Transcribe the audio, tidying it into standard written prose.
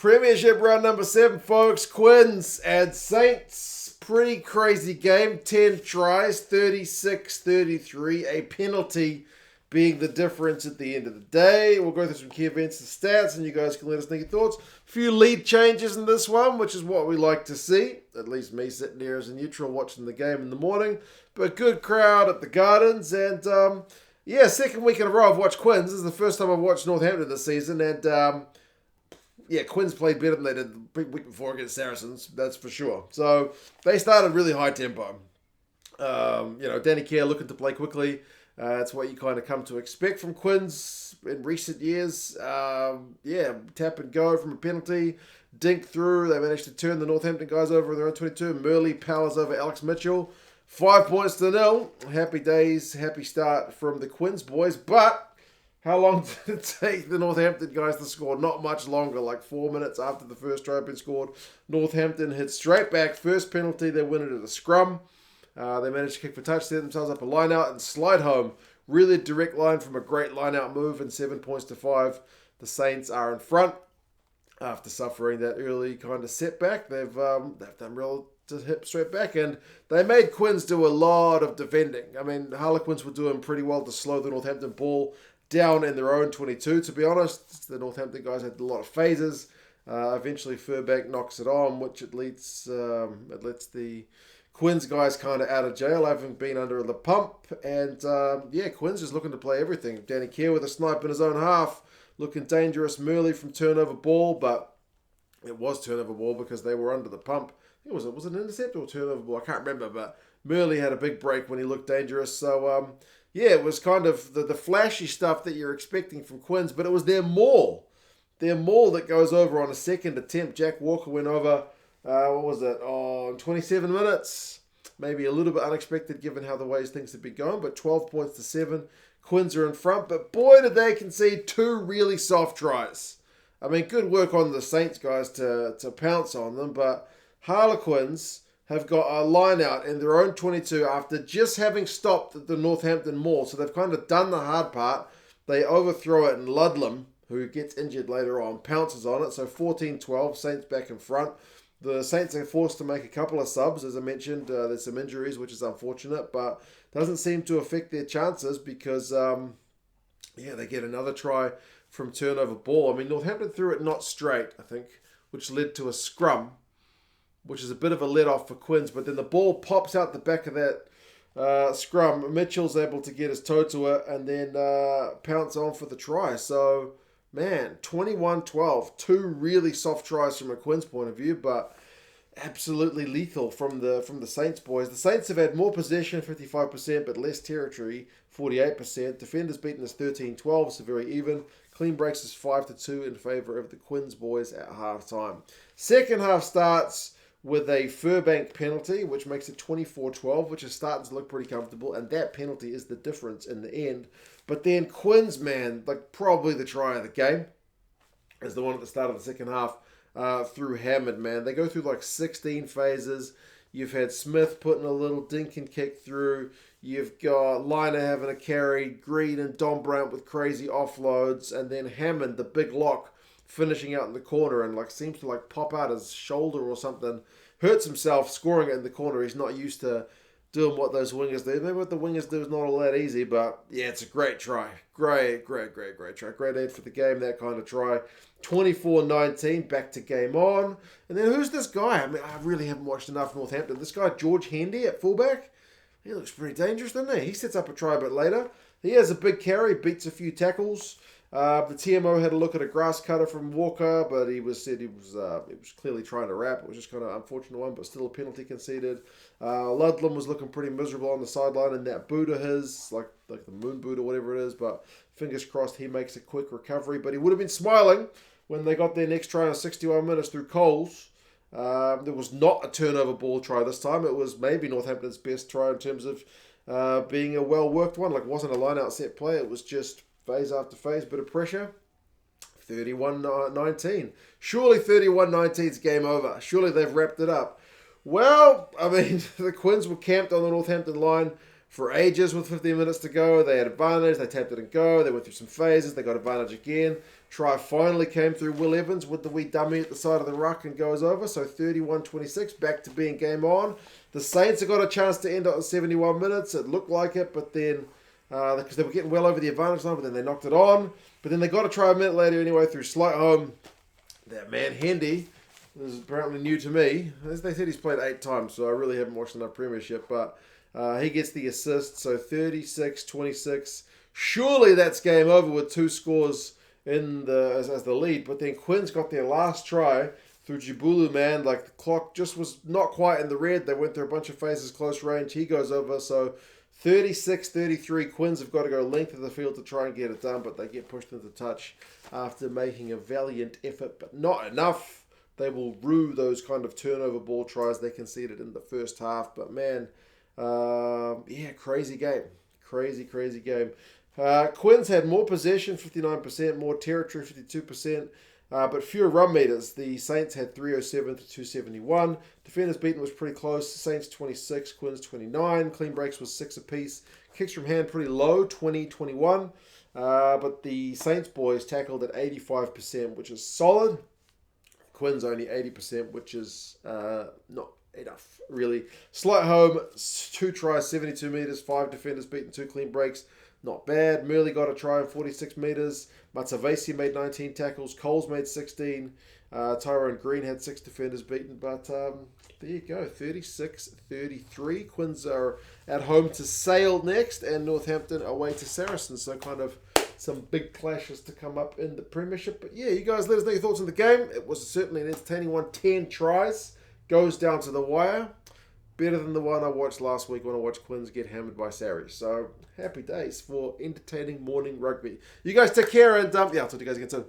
Premiership round number 7, folks. Quins and Saints. Pretty crazy game. 10 tries, 36-33. A penalty being the difference at the end of the day. We'll go through some key events and stats, and you guys can let us know your thoughts. A few lead changes in this one, which is what we like to see. At least me sitting there as a neutral watching the game in the morning. But good crowd at the Gardens. And, second week in a row I've watched Quins. This is the first time I've watched Northampton this season. And, Quins played better than they did the week before against Saracens. That's for sure. So, they started really high tempo. Danny Kerr looking to play quickly. That's what you kind of come to expect from Quins in recent years. Tap and go from a penalty. Dink through. They managed to turn the Northampton guys over in their own 22. Murley powers over Alex Mitchell. 5 points to 0. Happy days, happy start from the Quins boys. But how long did it take the Northampton guys to score? Not much longer, like 4 minutes after the first try had been scored. Northampton hit straight back. First penalty, they win it at a scrum. They managed to kick for touch, set themselves up a line out and slide home. Really direct line from a great line out move, and 7 points to 5. The Saints are in front after suffering that early kind of setback. They've done real to hit straight back, and they made Quins do a lot of defending. I mean, Harlequins were doing pretty well to slow the Northampton ball down in their own 22. To be honest, the Northampton guys had a lot of phases. Eventually, Furbank knocks it on, which it lets the Quins guys kind of out of jail, having been under the pump. And, Quins is looking to play everything. Danny Kerr with a snipe in his own half. Looking dangerous. Murley from turnover ball, but it was turnover ball because they were under the pump. Was it an intercept or turnover ball? I can't remember, but Murley had a big break when he looked dangerous. So, it was kind of the flashy stuff that you're expecting from Quins, but it was their maul. Their maul that goes over on a second attempt. Jack Walker went over... in 27 minutes. Maybe a little bit unexpected given how the ways things have been going, but 12 points to 7. Quins are in front, but boy did they concede 2 really soft tries. I mean, good work on the Saints guys to pounce on them, but Harlequins have got a line out in their own 22 after just having stopped at the Northampton Maul, so they've kind of done the hard part. They overthrow it, and Ludlam, who gets injured later on, pounces on it, so 14-12, Saints back in front. The Saints are forced to make a couple of subs. As I mentioned, there's some injuries, which is unfortunate, but doesn't seem to affect their chances because, they get another try from turnover ball. I mean, Northampton threw it not straight, I think, which led to a scrum, which is a bit of a let-off for Quins, but then the ball pops out the back of that scrum. Mitchell's able to get his toe to it and then pounce on for the try. So... man, 21-12, 2 really soft tries from a Quins point of view, but absolutely lethal from the Saints boys. The Saints have had more possession, 55%, but less territory, 48%. Defenders beaten us 13-12, so very even. Clean breaks is 5-2 in favour of the Quins boys at half-time. Second half starts with a Furbank penalty, which makes it 24-12, which is starting to look pretty comfortable, and that penalty is the difference in the end. But then Quins, man, probably the try of the game, is the one at the start of the second half through Hammond, man. They go through 16 phases. You've had Smith putting a little dink and kick through. You've got Liner having a carry, Green and Don Brandt with crazy offloads, and then Hammond, the big lock, finishing out in the corner and seems to pop out his shoulder or something. Hurts himself scoring it in the corner. He's not used to doing what those wingers do. Maybe what the wingers do is not all that easy, but yeah, it's a great try. Great try. Great aid for the game, that kind of try. 24-19, back to game on. And then who's this guy? I mean, I really haven't watched enough Northampton. This guy, George Hendy at fullback, he looks pretty dangerous, doesn't he? He sets up a try a bit later. He has a big carry, beats a few tackles. The TMO had a look at a grass cutter from Walker, but he was clearly trying to wrap. It was just kind of an unfortunate one, but still a penalty conceded. Ludlam was looking pretty miserable on the sideline in that boot of his, like the moon boot or whatever it is, but fingers crossed he makes a quick recovery. But he would have been smiling when they got their next try in 61 minutes through Coles. There was not a turnover ball try this time. It was maybe Northampton's best try in terms of being a well-worked one. It wasn't a line-out set play. It was just phase after phase, bit of pressure. 31-19. Surely 31-19 is game over. Surely they've wrapped it up. Well, I mean, the Quins were camped on the Northampton line for ages with 15 minutes to go. They had advantage. They tapped it and go. They went through some phases. They got advantage again. Try finally came through Will Evans with the wee dummy at the side of the ruck and goes over. So 31-26, back to being game on. The Saints have got a chance to end up at 71 minutes. It looked like it, but then, because they were getting well over the advantage line, but then they knocked it on. But then they got to try a minute later anyway through slight home. That man, Hendy, is apparently new to me. As they said, he's played 8 times, so I really haven't watched enough Premiership, but he gets the assist. So 36-26. Surely that's game over with 2 scores in as the lead, but then Quins got their last try through Jibulu, man. Like, the clock just was not quite in the red. They went through a bunch of phases, close range. He goes over, so 36-33. Quins have got to go length of the field to try and get it done, but they get pushed into touch after making a valiant effort, but not enough. They will rue those kind of turnover ball tries they conceded in the first half, but man, crazy game. Crazy game. Quins had more possession, 59%, more territory, 52%, but fewer run meters. The Saints had 307 to 271. Defenders beaten was pretty close. Saints 26, Quins 29. Clean breaks was 6 apiece. Kicks from hand pretty low, 20-21. But the Saints boys tackled at 85%, which is solid. Quins only 80%, which is not enough, really. Slight home, 2 tries, 72 meters, 5 defenders beaten, 2 clean breaks. Not bad. Murley got a try in 46 meters. Matsavesi made 19 tackles. Coles made 16. Tyrone Green had 6 defenders beaten. But there you go, 36-33. Quins are at home to Sale next, and Northampton away to Saracens. So kind of some big clashes to come up in the Premiership. But yeah, you guys let us know your thoughts on the game. It was certainly an entertaining one. 10 tries. Goes down to the wire. Better than the one I watched last week when I watched Quins get hammered by Sarri. So, happy days for entertaining morning rugby. You guys take care, and I'll talk to you guys again soon.